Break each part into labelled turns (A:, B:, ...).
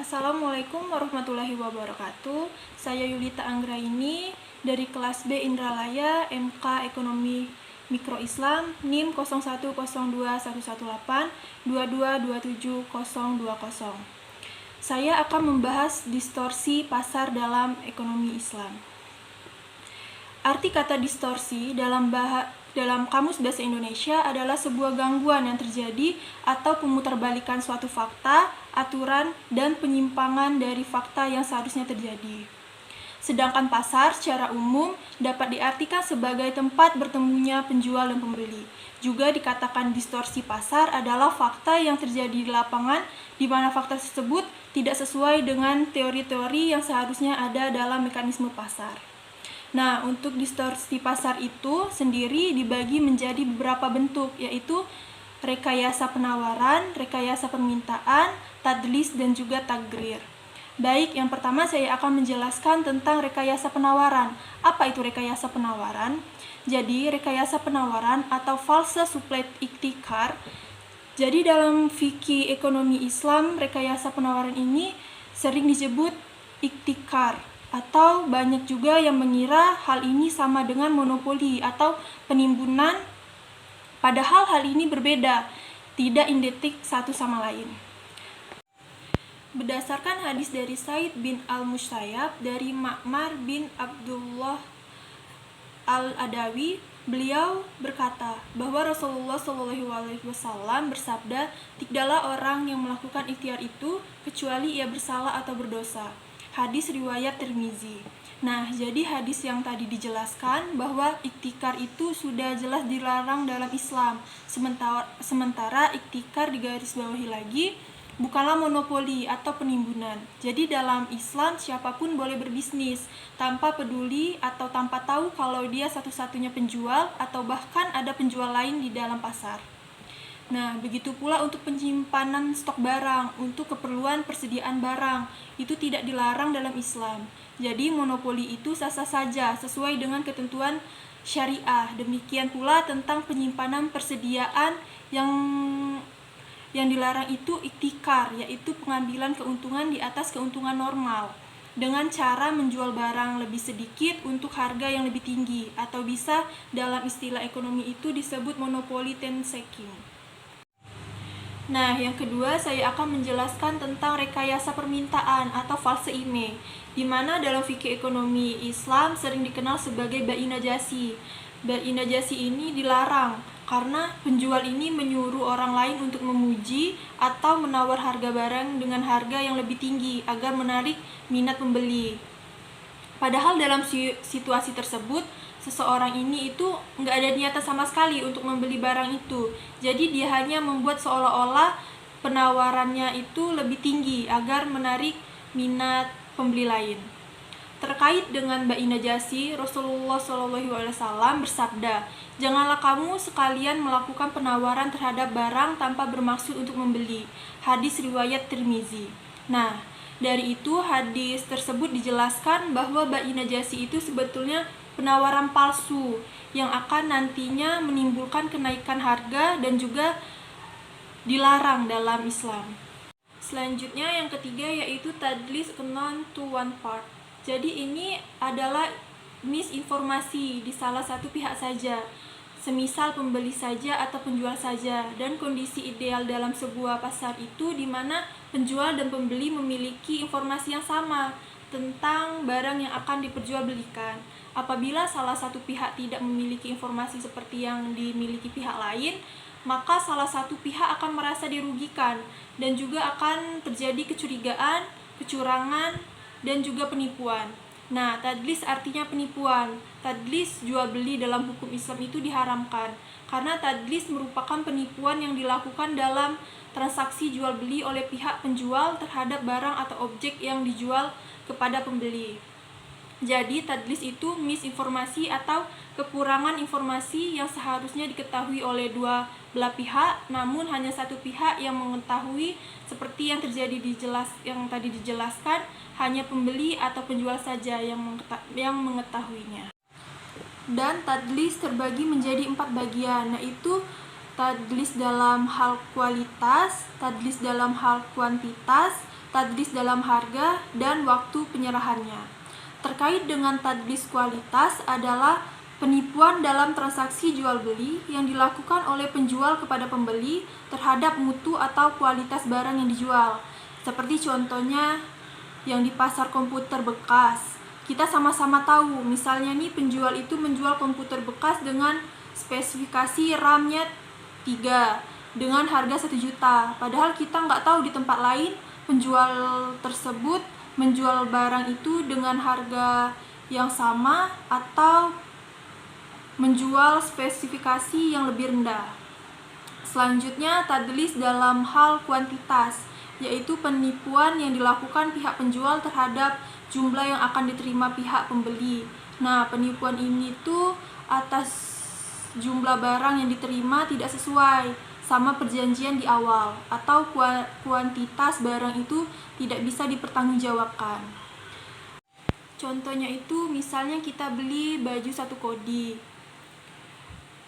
A: Assalamualaikum warahmatullahi wabarakatuh. Saya Yulita Anggraini dari kelas B Indralaya MK Ekonomi Mikro Islam NIM 01021182227020. Saya akan membahas distorsi pasar dalam ekonomi Islam. Arti kata distorsi dalam Kamus Bahasa Indonesia adalah sebuah gangguan yang terjadi atau pemutarbalikan suatu fakta, aturan, dan penyimpangan dari fakta yang seharusnya terjadi. Sedangkan pasar secara umum dapat diartikan sebagai tempat bertemunya penjual dan pembeli. Juga dikatakan distorsi pasar adalah fakta yang terjadi di lapangan di mana fakta tersebut tidak sesuai dengan teori-teori yang seharusnya ada dalam mekanisme pasar. Nah, untuk distorsi pasar itu sendiri dibagi menjadi beberapa bentuk, yaitu rekayasa penawaran, rekayasa permintaan, tadlis, dan juga tagrir. Baik, yang pertama saya akan menjelaskan tentang rekayasa penawaran. Apa itu rekayasa penawaran? Jadi, rekayasa penawaran atau false supply iktikar. Jadi, dalam fikih ekonomi Islam, rekayasa penawaran ini sering disebut iktikar, atau banyak juga yang mengira hal ini sama dengan monopoli atau penimbunan, padahal hal ini berbeda, tidak identik satu sama lain. Berdasarkan hadis dari Said bin al-Musayyab dari Ma'mar bin Abdullah al-Adawi, beliau berkata bahwa Rasulullah SAW bersabda, "Tidaklah orang yang melakukan ikhtiar itu kecuali ia bersalah atau berdosa." Hadis riwayat Tirmizi. Nah, jadi hadis yang tadi dijelaskan bahwa iktikar itu sudah jelas dilarang dalam Islam. Sementara iktikar digarisbawahi lagi bukanlah monopoli atau penimbunan. Jadi dalam Islam siapapun boleh berbisnis tanpa peduli atau tanpa tahu kalau dia satu-satunya penjual atau bahkan ada penjual lain di dalam pasar. Nah, begitu pula untuk penyimpanan stok barang, untuk keperluan persediaan barang, itu tidak dilarang dalam Islam. Jadi, monopoli itu sah-sah saja sesuai dengan ketentuan syariah. Demikian pula tentang penyimpanan persediaan yang dilarang itu iktikar, yaitu pengambilan keuntungan di atas keuntungan normal dengan cara menjual barang lebih sedikit untuk harga yang lebih tinggi, atau bisa dalam istilah ekonomi itu disebut monopoli tenseking. Nah, yang kedua saya akan menjelaskan tentang rekayasa permintaan atau false image, di mana dalam fikih ekonomi Islam sering dikenal sebagai bai najasi. Bai najasi ini dilarang karena penjual ini menyuruh orang lain untuk memuji atau menawar harga barang dengan harga yang lebih tinggi agar menarik minat pembeli. Padahal dalam situasi tersebut seseorang ini itu nggak ada niatan sama sekali untuk membeli barang itu. Jadi dia hanya membuat seolah-olah penawarannya itu lebih tinggi agar menarik minat pembeli lain. Terkait dengan bai najasi, Rasulullah SAW bersabda, "Janganlah kamu sekalian melakukan penawaran terhadap barang tanpa bermaksud untuk membeli." Hadis riwayat Tirmizi. Nah, dari itu hadis tersebut dijelaskan bahwa bai najasi itu sebetulnya penawaran palsu yang akan nantinya menimbulkan kenaikan harga dan juga dilarang dalam Islam. Selanjutnya yang ketiga yaitu tadlis non to one part. Jadi ini adalah misinformasi di salah satu pihak saja, semisal pembeli saja atau penjual saja, dan kondisi ideal dalam sebuah pasar itu di mana penjual dan pembeli memiliki informasi yang sama tentang barang yang akan diperjualbelikan. Apabila salah satu pihak tidak memiliki informasi seperti yang dimiliki pihak lain, maka salah satu pihak akan merasa dirugikan dan juga akan terjadi kecurigaan, kecurangan, dan juga penipuan. Nah, tadlis artinya penipuan. Tadlis jual beli dalam hukum Islam itu diharamkan karena tadlis merupakan penipuan yang dilakukan dalam transaksi jual beli oleh pihak penjual terhadap barang atau objek yang dijual kepada pembeli. Jadi tadlis itu misinformasi atau kekurangan informasi yang seharusnya diketahui oleh dua belah pihak, namun hanya satu pihak yang mengetahui, seperti yang terjadi yang tadi dijelaskan, hanya pembeli atau penjual saja yang mengetahuinya. Dan tadlis terbagi menjadi 4 bagian, yaitu tadlis dalam hal kualitas, tadlis dalam hal kuantitas, tadlis dalam harga, dan waktu penyerahannya. Terkait dengan tadlis kualitas adalah penipuan dalam transaksi jual-beli yang dilakukan oleh penjual kepada pembeli terhadap mutu atau kualitas barang yang dijual. Seperti contohnya yang di pasar komputer bekas. Kita sama-sama tahu, misalnya nih penjual itu menjual komputer bekas dengan spesifikasi RAM-nya 3 dengan harga 1 juta. Padahal kita nggak tahu di tempat lain penjual tersebut menjual barang itu dengan harga yang sama atau menjual spesifikasi yang lebih rendah. Selanjutnya, tadlis dalam hal kuantitas, yaitu penipuan yang dilakukan pihak penjual terhadap jumlah yang akan diterima pihak pembeli. Nah, penipuan ini tuh atas jumlah barang yang diterima tidak sesuai sama perjanjian di awal, atau kuantitas barang itu tidak bisa dipertanggungjawabkan. Contohnya itu misalnya kita beli baju 1 kodi.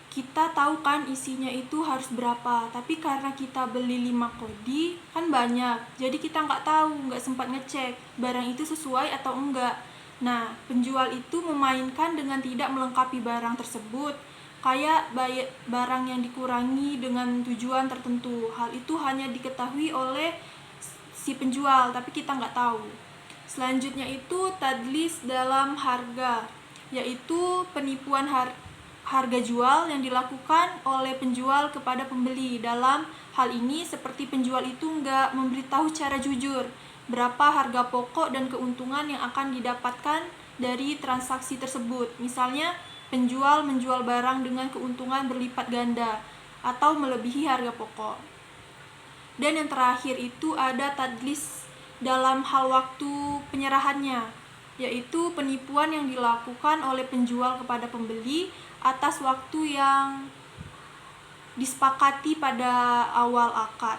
A: Kita tahu kan isinya itu harus berapa, tapi karena kita beli 5 kodi kan banyak, jadi kita nggak tahu, nggak sempat ngecek barang itu sesuai atau enggak. Nah, penjual itu memainkan dengan tidak melengkapi barang tersebut, kayak barang yang dikurangi dengan tujuan tertentu. Hal itu hanya diketahui oleh si penjual, tapi kita nggak tahu. Selanjutnya itu tadlis dalam harga, yaitu penipuan harga jual yang dilakukan oleh penjual kepada pembeli. Dalam hal ini seperti penjual itu nggak memberitahu secara jujur berapa harga pokok dan keuntungan yang akan didapatkan dari transaksi tersebut. Misalnya penjual menjual barang dengan keuntungan berlipat ganda atau melebihi harga pokok. Dan yang terakhir itu ada tadlis dalam hal waktu penyerahannya, yaitu penipuan yang dilakukan oleh penjual kepada pembeli atas waktu yang disepakati pada awal akad.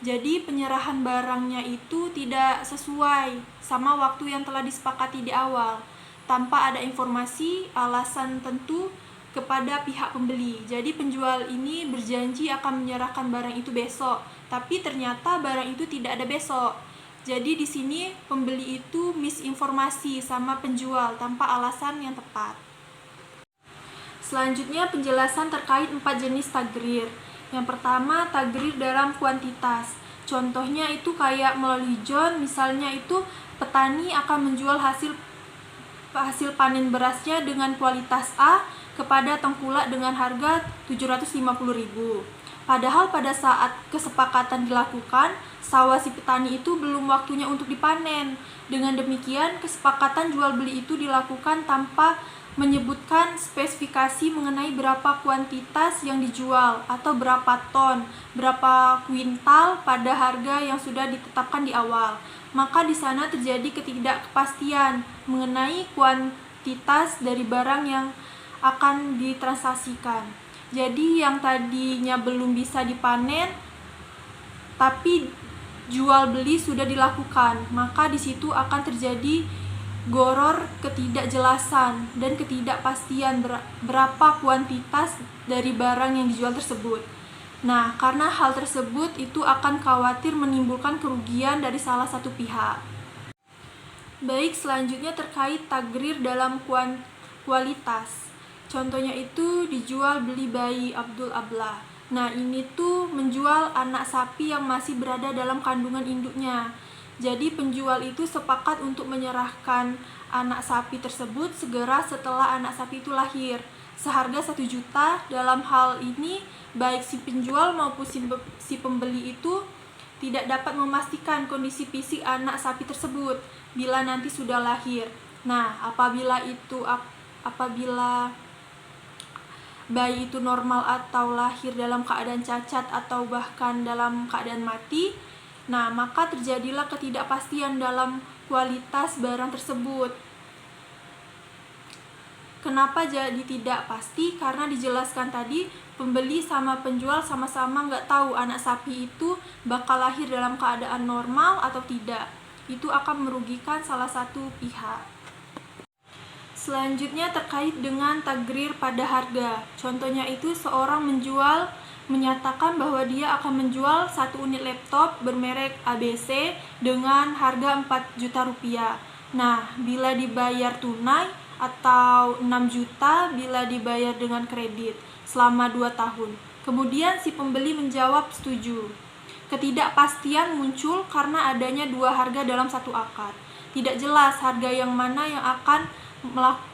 A: Jadi penyerahan barangnya itu tidak sesuai sama waktu yang telah disepakati di awal, tanpa ada informasi alasan tentu kepada pihak pembeli. Jadi penjual ini berjanji akan menyerahkan barang itu besok, tapi ternyata barang itu tidak ada besok. Jadi di sini pembeli itu misinformasi sama penjual tanpa alasan yang tepat. Selanjutnya penjelasan terkait 4 jenis tagrir. Yang pertama, tagrir dalam kuantitas. Contohnya itu kayak melalui jon, misalnya itu petani akan menjual hasil panen berasnya dengan kualitas A kepada tengkulak dengan harga 750.000. Padahal pada saat kesepakatan dilakukan, sawah si petani itu belum waktunya untuk dipanen. Dengan demikian, kesepakatan jual beli itu dilakukan tanpa menyebutkan spesifikasi mengenai berapa kuantitas yang dijual atau berapa ton, berapa kuintal pada harga yang sudah ditetapkan di awal. Maka di sana terjadi ketidakpastian mengenai kuantitas dari barang yang akan ditransaksikan. Jadi yang tadinya belum bisa dipanen tapi jual beli sudah dilakukan, maka di situ akan terjadi goror, ketidakjelasan dan ketidakpastian berapa kuantitas dari barang yang dijual tersebut. Nah, karena hal tersebut itu akan khawatir menimbulkan kerugian dari salah satu pihak. Baik, selanjutnya terkait tagrir dalam kualitas. Contohnya itu dijual beli bayi Abdul Ablah. Nah, ini tuh menjual anak sapi yang masih berada dalam kandungan induknya. Jadi penjual itu sepakat untuk menyerahkan anak sapi tersebut segera setelah anak sapi itu lahir, seharga 1 juta. Dalam hal ini, baik si penjual maupun si pembeli itu tidak dapat memastikan kondisi fisik anak sapi tersebut bila nanti sudah lahir. Nah, apabila bayi itu normal atau lahir dalam keadaan cacat atau bahkan dalam keadaan mati, nah maka terjadilah ketidakpastian dalam kualitas barang tersebut. Kenapa jadi tidak pasti? Karena dijelaskan tadi pembeli sama penjual sama-sama nggak tahu anak sapi itu bakal lahir dalam keadaan normal atau tidak. Itu akan merugikan salah satu pihak. Selanjutnya terkait dengan tagrir pada harga. Contohnya itu seorang menjual menyatakan bahwa dia akan menjual 1 unit laptop bermerek ABC dengan harga 4 juta rupiah. Nah, bila dibayar tunai atau 6 juta bila dibayar dengan kredit selama 2 tahun. Kemudian si pembeli menjawab setuju. Ketidakpastian muncul karena adanya 2 harga dalam satu akad. Tidak jelas harga yang mana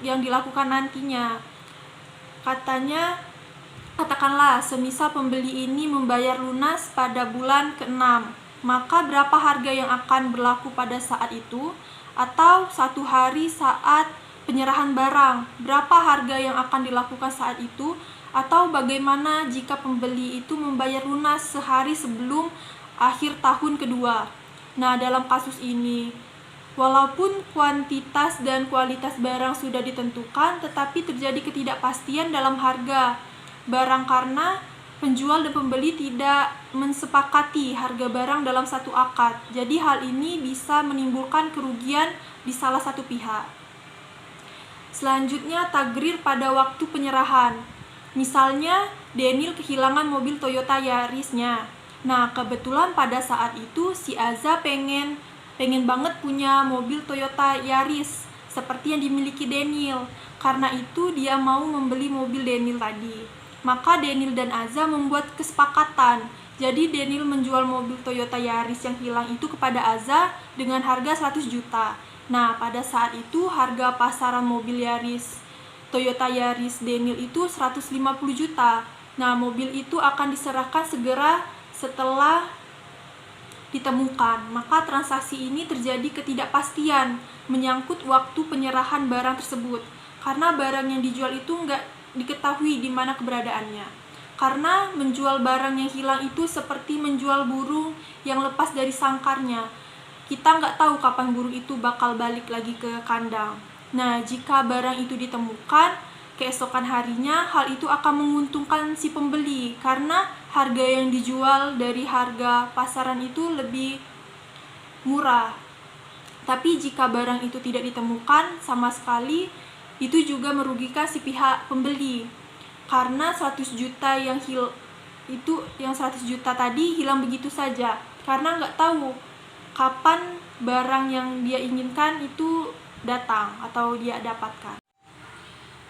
A: yang dilakukan nantinya. Katakanlah semisal pembeli ini membayar lunas pada bulan ke-6, maka berapa harga yang akan berlaku pada saat itu? Atau 1 hari saat penyerahan barang, berapa harga yang akan dilakukan saat itu? Atau bagaimana jika pembeli itu membayar lunas sehari sebelum akhir tahun kedua? Nah, dalam kasus ini, walaupun kuantitas dan kualitas barang sudah ditentukan, tetapi terjadi ketidakpastian dalam harga barang karena penjual dan pembeli tidak mensepakati harga barang dalam satu akad. Jadi hal ini bisa menimbulkan kerugian di salah satu pihak. Selanjutnya, tagrir pada waktu penyerahan. Misalnya, Daniel kehilangan mobil Toyota Yarisnya. Nah, kebetulan pada saat itu si Aza pengen banget punya mobil Toyota Yaris seperti yang dimiliki Daniel. Karena itu dia mau membeli mobil Daniel tadi. Maka Daniel dan Aza membuat kesepakatan. Jadi Daniel menjual mobil Toyota Yaris yang hilang itu kepada Aza dengan harga 100 juta. Nah, pada saat itu harga pasaran mobil Yaris Toyota Yaris Daniel itu 150 juta. Nah, mobil itu akan diserahkan segera setelah ditemukan. Maka transaksi ini terjadi ketidakpastian menyangkut waktu penyerahan barang tersebut. Karena barang yang dijual itu nggak diketahui di mana keberadaannya. Karena menjual barang yang hilang itu seperti menjual burung yang lepas dari sangkarnya. Kita nggak tahu kapan burung itu bakal balik lagi ke kandang. Nah, jika barang itu ditemukan keesokan harinya, hal itu akan menguntungkan si pembeli karena harga yang dijual dari harga pasaran itu lebih murah. Tapi jika barang itu tidak ditemukan sama sekali, itu juga merugikan si pihak pembeli karena 100 juta yang 100 juta tadi hilang begitu saja karena nggak tahu kapan barang yang dia inginkan itu datang atau dia dapatkan.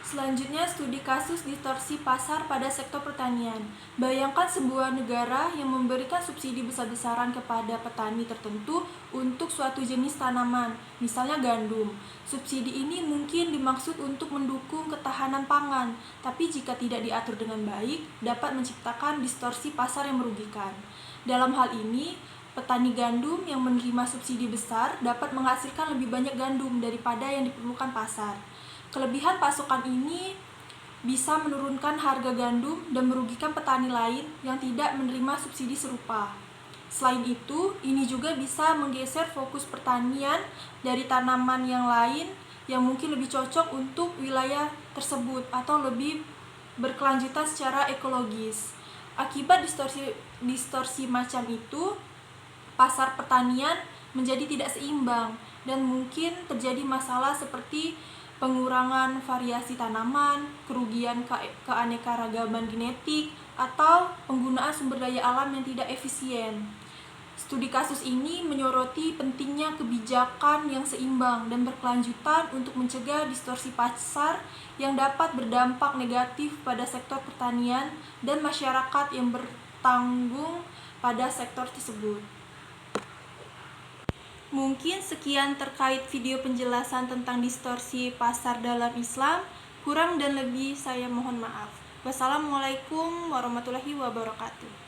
A: Selanjutnya, studi kasus distorsi pasar pada sektor pertanian. Bayangkan sebuah negara yang memberikan subsidi besar-besaran kepada petani tertentu untuk suatu jenis tanaman, misalnya gandum. Subsidi ini mungkin dimaksud untuk mendukung ketahanan pangan, tapi jika tidak diatur dengan baik, dapat menciptakan distorsi pasar yang merugikan. Dalam hal ini, petani gandum yang menerima subsidi besar dapat menghasilkan lebih banyak gandum daripada yang diperlukan pasar. Kelebihan pasokan ini bisa menurunkan harga gandum dan merugikan petani lain yang tidak menerima subsidi serupa. Selain itu, ini juga bisa menggeser fokus pertanian dari tanaman yang lain yang mungkin lebih cocok untuk wilayah tersebut atau lebih berkelanjutan secara ekologis. Akibat distorsi macam itu, pasar pertanian menjadi tidak seimbang dan mungkin terjadi masalah seperti pengurangan variasi tanaman, kerugian keanekaragaman genetik, atau penggunaan sumber daya alam yang tidak efisien. Studi kasus ini menyoroti pentingnya kebijakan yang seimbang dan berkelanjutan untuk mencegah distorsi pasar yang dapat berdampak negatif pada sektor pertanian dan masyarakat yang bertanggung pada sektor tersebut. Mungkin sekian terkait video penjelasan tentang distorsi pasar dalam Islam. Kurang dan lebih saya mohon maaf. Wassalamualaikum warahmatullahi wabarakatuh.